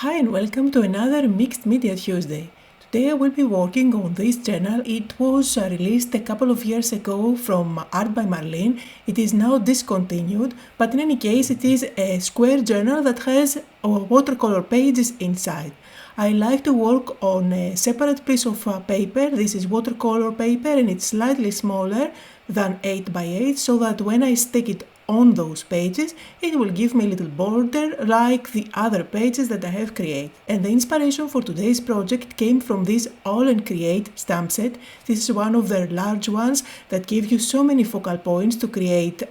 Hi and welcome to another Mixed Media Tuesday. Today I will be working on this journal. It was released a couple of years ago from Art by Marlene. It is now discontinued, but in any case it is a square journal that has watercolor pages inside. I like to work on a separate piece of paper. This is watercolor paper and it's slightly smaller than 8 by 8 so that when I stick it on those pages, it will give me a little border like the other pages that I have created. And the inspiration for today's project came from this AALL Create stamp set. This is one of their large ones that give you so many focal points to create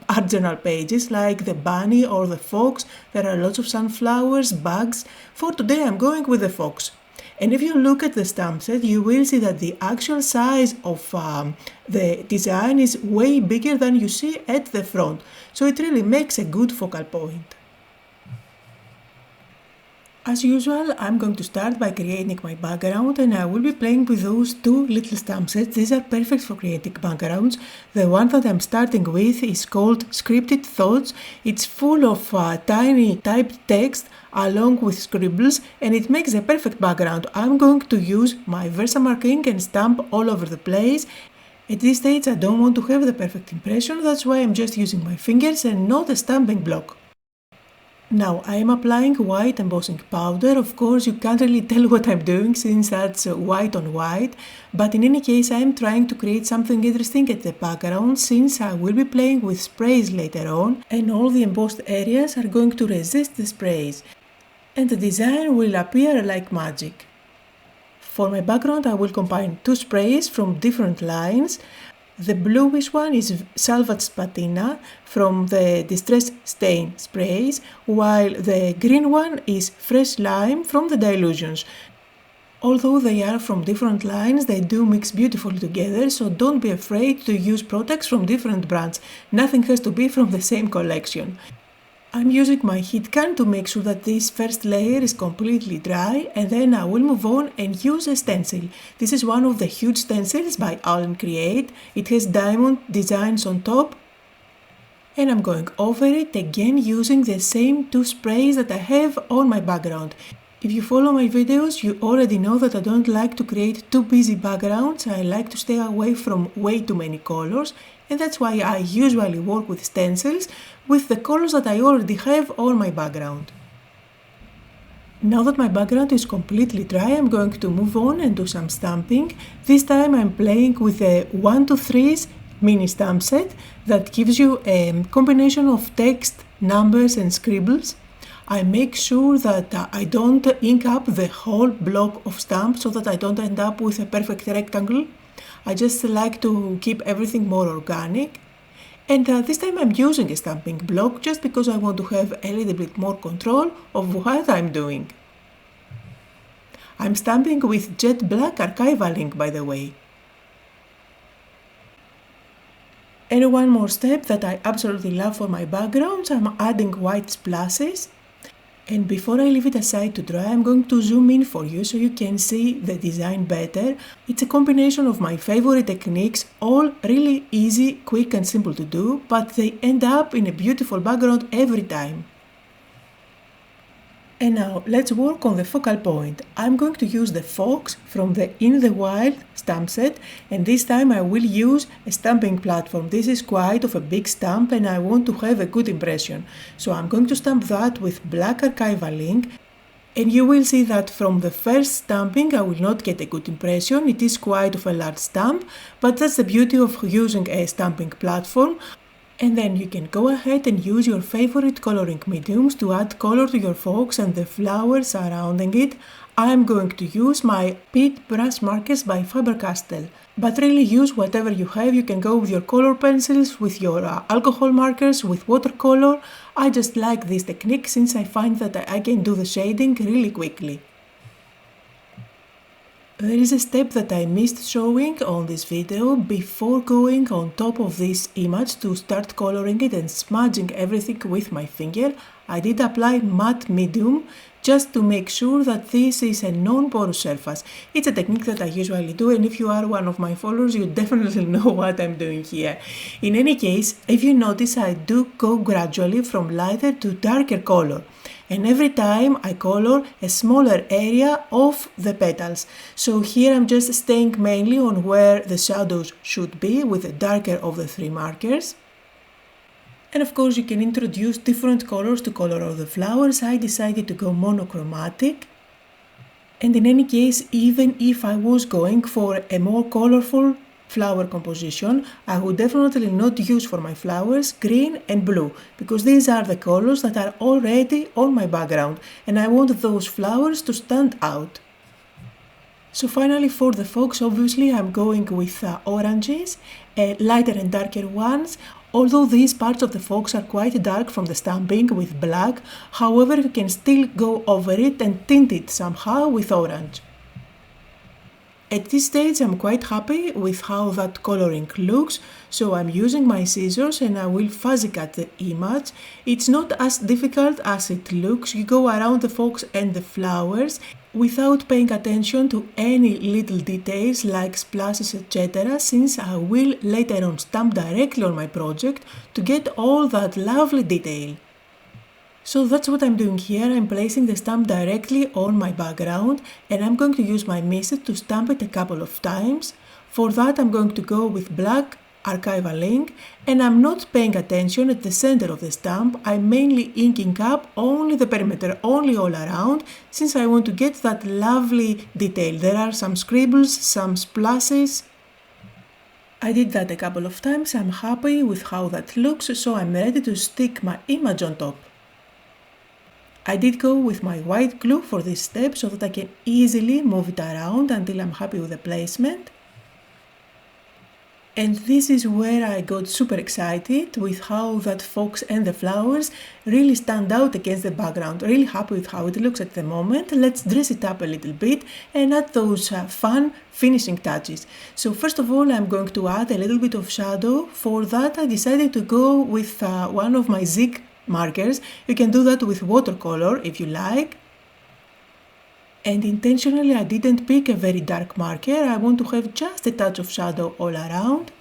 art journal pages like the bunny or the fox. There are lots of sunflowers, bugs. For today I'm going with the fox. And if you look at the stamp set, you will see that the actual size of the design is way bigger than you see at the front. So it really makes a good focal point. As usual, I'm going to start by creating my background and I will be playing with those two little stamp sets. These are perfect for creating backgrounds. The one that I'm starting with is called Scripted Thoughts. It's full of tiny typed text along with scribbles and it makes a perfect background. I'm going to use my Versamark ink and stamp all over the place. At this stage I don't want to have the perfect impression, that's why I'm just using my fingers and not a stamping block. Now I am applying white embossing powder. Of course you can't really tell what I'm doing since that's white on white, but in any case I am trying to create something interesting at the background since I will be playing with sprays later on and all the embossed areas are going to resist the sprays and the design will appear like magic. For my background I will combine two sprays from different lines. The bluish one is SALVAGED PATINA from the Distress Stain sprays, while the green one is Fresh Lime from the Dylusions. Although they are from different lines, they do mix beautifully together, so don't be afraid to use products from different brands. Nothing has to be from the same collection. I'm using my heat gun to make sure that this first layer is completely dry and then I will move on and use a stencil. This is one of the huge stencils by AALL Create. It has diamond designs on top and I'm going over it again using the same two sprays that I have on my background. If you follow my videos, you already know that I don't like to create too busy backgrounds. I like to stay away from way too many colors and that's why I usually work with stencils with the colors that I already have on my background. Now that my background is completely dry, I'm going to move on and do some stamping. This time I'm playing with a 1-2-3 mini stamp set that gives you a combination of text, numbers and scribbles. I make sure that I don't ink up the whole block of stamps so that I don't end up with a perfect rectangle. I just like to keep everything more organic. And this time I'm using a stamping block just because I want to have a little bit more control of what I'm doing. I'm stamping with jet black Archival ink, by the way. And one more step that I absolutely love for my backgrounds, I'm adding white splashes. And before I leave it aside to dry, I'm going to zoom in for you so you can see the design better. It's a combination of my favorite techniques, all really easy, quick and simple to do, but they end up in a beautiful background every time. And now let's work on the focal point. I'm going to use the fox from the In the Wild stamp set and this time I will use a stamping platform. This is quite of a big stamp and I want to have a good impression. So I'm going to stamp that with black Archival ink and you will see that from the first stamping I will not get a good impression. It is quite of a large stamp, but that's the beauty of using a stamping platform. And then you can go ahead and use your favorite coloring mediums to add color to your fox and the flowers surrounding it. I am going to use my Pit brush markers by Faber-Castell. But really use whatever you have. You can go with your color pencils, with your alcohol markers, with watercolor. I just like this technique since I find that I can do the shading really quickly. There is a step that I missed showing on this video. Before going on top of this image to start coloring it and smudging everything with my finger, I did apply matte medium just to make sure that this is a non-porous surface. It's a technique that I usually do, and if you are one of my followers, you definitely know what I'm doing here. In any case, if you notice, I do go gradually from lighter to darker color. and every time I color a smaller area of the petals. So here I'm just staying mainly on where the shadows should be with the darker of the three markers. And of course you can introduce different colors to color all the flowers. I decided to go monochromatic. And in any case, even if I was going for a more colorful flower composition, I would definitely not use for my flowers green and blue, because these are the colors that are already on my background and I want those flowers to stand out. So finally for the fox, obviously I'm going with oranges, lighter and darker ones. Although these parts of the fox are quite dark from the stamping with black, however you can still go over it and tint it somehow with orange. At this stage I'm quite happy with how that coloring looks, so I'm using my scissors and I will fuzzy cut the image. It's not as difficult as it looks. You go around the fox and the flowers without paying attention to any little details like splashes, etc., since I will later on stamp directly on my project to get all that lovely detail. So that's what I'm doing here. I'm placing the stamp directly on my background and I'm going to use my MISTI to stamp it a couple of times. For that I'm going to go with black Archival ink and I'm not paying attention at the center of the stamp. I'm mainly inking up only the perimeter, only all around, since I want to get that lovely detail. There are some scribbles, some splashes. I did that a couple of times. I'm happy with how that looks, so I'm ready to stick my image on top. I did go with my white glue for this step so that I can easily move it around until I'm happy with the placement. And this is where I got super excited with how that fox and the flowers really stand out against the background. Really happy with how it looks at the moment. Let's dress it up a little bit and add those fun finishing touches. So first of all I'm going to add a little bit of shadow. For that I decided to go with one of my zig markers. You can do that with watercolor if you like. And intentionally I didn't pick a very dark marker. I want to have just a touch of shadow all around.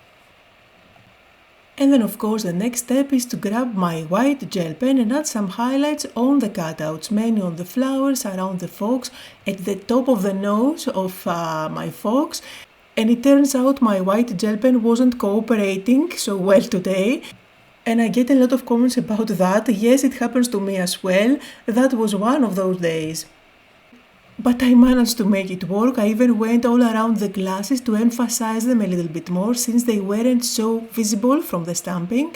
And then of course the next step is to grab my white gel pen and add some highlights on the cutouts, mainly on the flowers, around the fox, at the top of the nose of my fox. And it turns out my white gel pen wasn't cooperating so well today. And I get a lot of comments about that. Yes, it happens to me as well. That was one of those days. But I managed to make it work. I even went all around the glasses to emphasize them a little bit more since they weren't so visible from the stamping.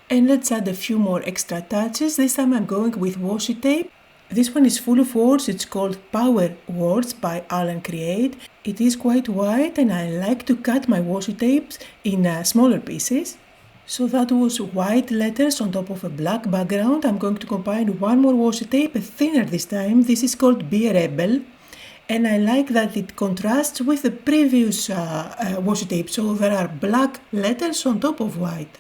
And let's add a few more extra touches. This time I'm going with washi tape. This one is full of words. It's called Power Words by AALL Create. It is quite wide and I like to cut my washi tapes in smaller pieces. So that was white letters on top of a black background. I'm going to combine one more washi tape, thinner this time. This is called Be a Rebel. And I like that it contrasts with the previous washi tape. So there are black letters on top of white.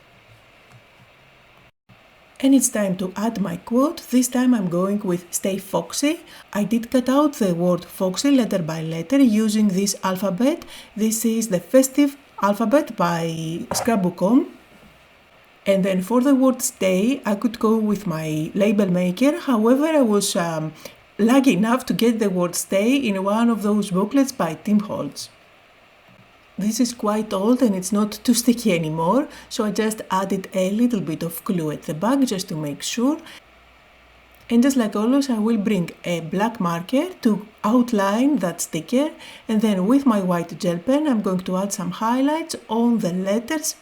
And it's time to add my quote. This time I'm going with Stay Foxy. I did cut out the word foxy letter by letter using this alphabet. This is the Festive alphabet by Scrapbook.com. And then for the word stay, I could go with my label maker. However, I was lucky enough to get the word stay in one of those booklets by Holtz. This is quite old and it's not too sticky anymore, so I just added a little bit of glue at the back just to make sure. And just like always, I will bring a black marker to outline that sticker, and then with my white gel pen I'm going to add some highlights on the letters.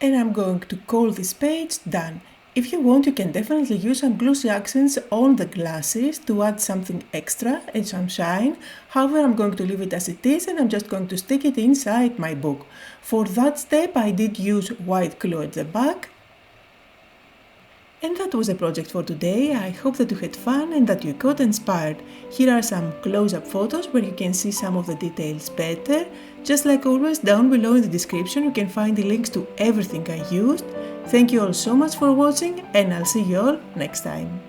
And I'm going to call this page done. If you want, you can definitely use some glossy accents on the glasses to add something extra and some shine. However, I'm going to leave it as it is and I'm just going to stick it inside my book. For that step, I did use white glue at the back. And that was the project for today. I hope that you had fun and that you got inspired. Here are some close-up photos where you can see some of the details better. Just like always, down below in the description you can find the links to everything I used. Thank you all so much for watching and I'll see you all next time.